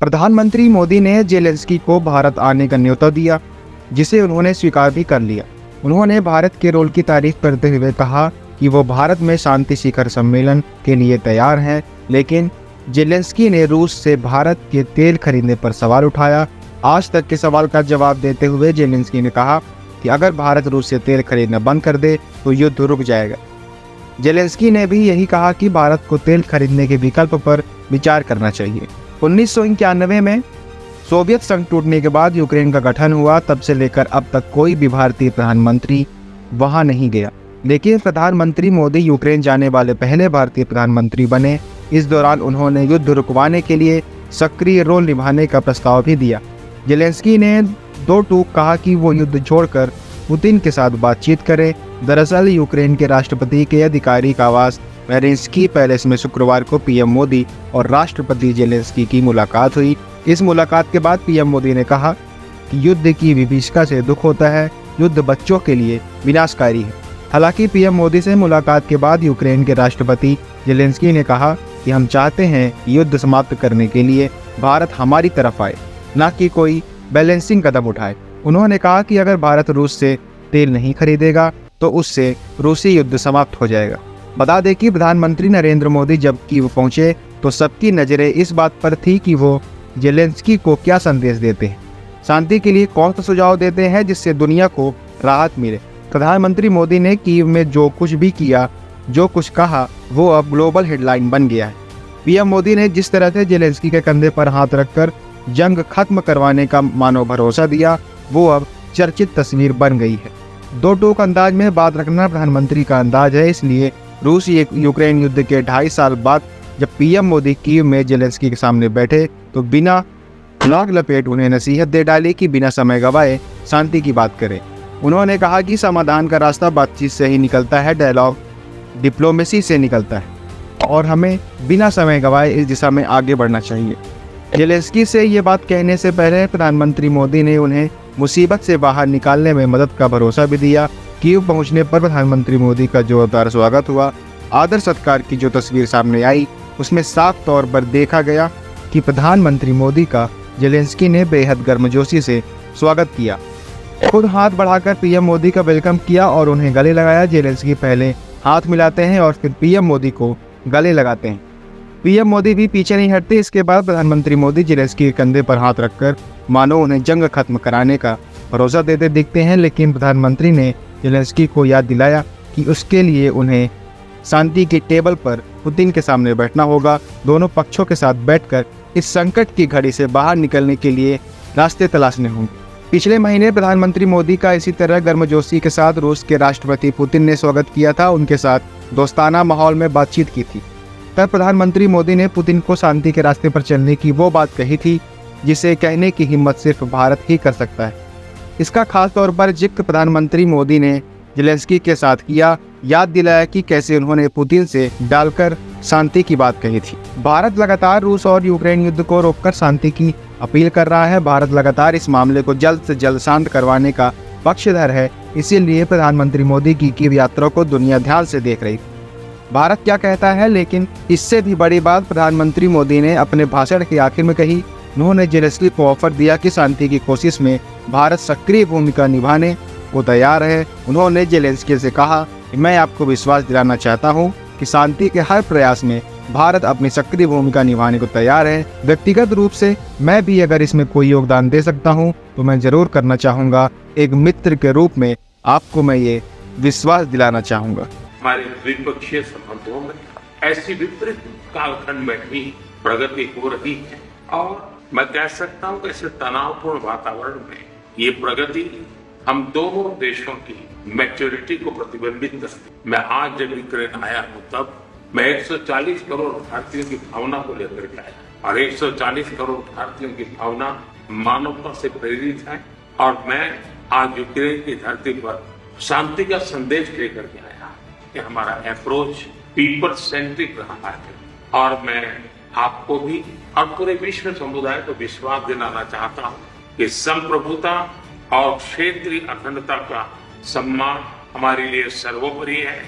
प्रधानमंत्री मोदी ने जेलेंस्की को भारत आने का न्योता दिया, जिसे उन्होंने स्वीकार भी कर लिया। उन्होंने भारत के रोल की तारीफ करते हुए कहा कि वो भारत में शांति शिखर सम्मेलन के लिए तैयार हैं, लेकिन जेलेंस्की ने रूस से भारत के तेल खरीदने पर सवाल उठाया। आज तक के सवाल का जवाब देते हुए जेलेंस्की ने कहा कि अगर भारत रूस से तेल खरीदना बंद कर दे तो युद्ध रुक जाएगा। जेलेंस्की ने भी यही कहा कि भारत को तेल खरीदने के विकल्प पर विचार करना चाहिए। 1991 में सोवियत संघ टूटने के बाद यूक्रेन का गठन हुआ। तब से लेकर अब तक कोई भी भारतीय प्रधानमंत्री वहां नहीं गया, लेकिन प्रधानमंत्री मोदी यूक्रेन जाने वाले पहले भारतीय प्रधानमंत्री बने। इस दौरान उन्होंने युद्ध रुकवाने के लिए सक्रिय रोल निभाने का प्रस्ताव भी दिया। जेलेंस्की ने दो टूक कहा कि वो युद्ध छोड़कर पुतिन के साथ बातचीत करें। दरअसल यूक्रेन के राष्ट्रपति के आधिकारिक आवास मेरिन्स्की पैलेस में शुक्रवार को पीएम मोदी और राष्ट्रपति जेलेंस्की की मुलाकात हुई। इस मुलाकात के बाद पीएम मोदी ने कहा कि युद्ध की विभीषिका से दुख होता है, युद्ध बच्चों के लिए विनाशकारी है। हालांकि पीएम मोदी से मुलाकात के बाद यूक्रेन के राष्ट्रपति जेलेंस्की ने कहा कि हम चाहते हैं कि युद्ध समाप्त करने के लिए भारत हमारी तरफ आए, न कि कोई बैलेंसिंग कदम उठाए। उन्होंने कहा कि अगर भारत रूस से तेल नहीं खरीदेगा तो उससे रूसी युद्ध समाप्त हो जाएगा। बता दें कि प्रधानमंत्री नरेंद्र मोदी जब कीव पहुंचे तो सबकी नज़रें इस बात पर थी कि वो जेलेंस्की को क्या संदेश देते हैं, शांति के लिए कौन सा सुझाव देते हैं जिससे दुनिया को राहत मिले। प्रधानमंत्री मोदी ने कीव में जो कुछ भी किया, जो कुछ कहा, वो अब ग्लोबल हेडलाइन बन गया है। पीएम मोदी ने जिस तरह से जेलेंस्की के कंधे पर हाथ रखकर जंग खत्म करवाने का मानो भरोसा दिया, वो अब चर्चित तस्वीर बन गई है। दो टूक अंदाज में बात रखना प्रधानमंत्री का अंदाज है। इसलिए रूस यूक्रेन युद्ध के 2.5 साल बाद जब पीएम मोदी कीव में जेलेंस्की के सामने बैठे तो बिना नाक लपेट उन्हें नसीहत दे डाली कि बिना समय गवाए शांति की बात करें। उन्होंने कहा कि समाधान का रास्ता बातचीत से ही निकलता है, डायलॉग डिप्लोमेसी से निकलता है और हमें बिना समय गवाए इस दिशा में आगे बढ़ना चाहिए। जेलेंस्की से ये बात कहने से पहले प्रधानमंत्री मोदी ने उन्हें मुसीबत से बाहर निकालने में मदद का भरोसा भी दिया। कीव पहुंचने पर प्रधानमंत्री मोदी का जोरदार स्वागत हुआ। आदर सत्कार की जो तस्वीर सामने आई उसमें साफ तौर पर देखा गया कि प्रधानमंत्री मोदी का जेलेंस्की ने बेहद गर्मजोशी से स्वागत किया। खुद हाथ बढ़ाकर पीएम मोदी का वेलकम किया और उन्हें गले लगाया। जेलेंस्की पहले हाथ मिलाते हैं और फिर पीएम मोदी को गले लगाते हैं। पीएम मोदी भी पीछे नहीं हटते। इसके बाद प्रधानमंत्री मोदी जेलेंस्की के कंधे पर हाथ रखकर मानो उन्हें जंग खत्म कराने का भरोसा देते दिखते हैं, लेकिन प्रधानमंत्री ने जेलेंस्की को याद दिलाया कि उसके लिए उन्हें शांति की टेबल पर पुतिन के सामने बैठना होगा। दोनों पक्षों के साथ बैठकर इस संकट की घड़ी से बाहर निकलने के लिए रास्ते तलाशने होंगे। पिछले महीने प्रधानमंत्री मोदी का इसी तरह गर्मजोशी के साथ रूस के राष्ट्रपति पुतिन ने स्वागत किया था। उनके साथ दोस्ताना माहौल में बातचीत की थी। तब प्रधानमंत्री मोदी ने पुतिन को शांति के रास्ते पर चलने की वो बात कही थी जिसे कहने की हिम्मत सिर्फ भारत ही कर सकता है। इसका खास तौर पर जिक्र प्रधानमंत्री मोदी ने जेलेंस्की के साथ किया, याद दिलाया कि कैसे उन्होंने पुतिन से डालकर शांति की बात कही थी। भारत लगातार रूस और यूक्रेन युद्ध को रोककर शांति की अपील कर रहा है। भारत लगातार इस मामले को जल्द से जल्द शांत करवाने का पक्षधर है। इसीलिए प्रधानमंत्री मोदी की कीव यात्रा को दुनिया ध्यान से देख रही। भारत क्या कहता है, लेकिन इससे भी बड़ी बात प्रधानमंत्री मोदी ने अपने भाषण के आखिर में कही। उन्होंने जेलेंस्की को ऑफर दिया कि शांति की कोशिश में भारत सक्रिय भूमिका निभाने को तैयार है। उन्होंने जेलेंस्की से कहा कि मैं आपको विश्वास दिलाना चाहता हूं कि शांति के हर प्रयास में भारत अपनी सक्रिय भूमिका निभाने को तैयार है। व्यक्तिगत रूप से मैं भी अगर इसमें कोई योगदान दे सकता हूं तो मैं जरूर करना चाहूँगा। एक मित्र के रूप में आपको मैं ये विश्वास दिलाना चाहूँगा। हमारे द्विपक्षीय संबंधों में ऐसी विपरीत कालखंड में भी प्रगति हो रही है और मैं कह सकता हूँ कि ऐसे तनावपूर्ण वातावरण में ये प्रगति हम दोनों देशों की मैच्योरिटी को प्रतिबिंबित करती है। मैं आज जब यूक्रेन आया हूँ तब मैं 140 करोड़ भारतीयों की भावना को लेकर के आया और 140 करोड़ भारतीयों की भावना मानवता से प्रेरित है और मैं आज यूक्रेन की धरती पर शांति का संदेश लेकर के आया कि हमारा अप्रोच पीपल सेंट्रिक रहा है और मैं आपको भी और पूरे विश्व समुदाय को विश्वास दिलाना चाहता हूँ कि संप्रभुता और क्षेत्रीय अखंडता का सम्मान हमारे लिए सर्वोपरि है।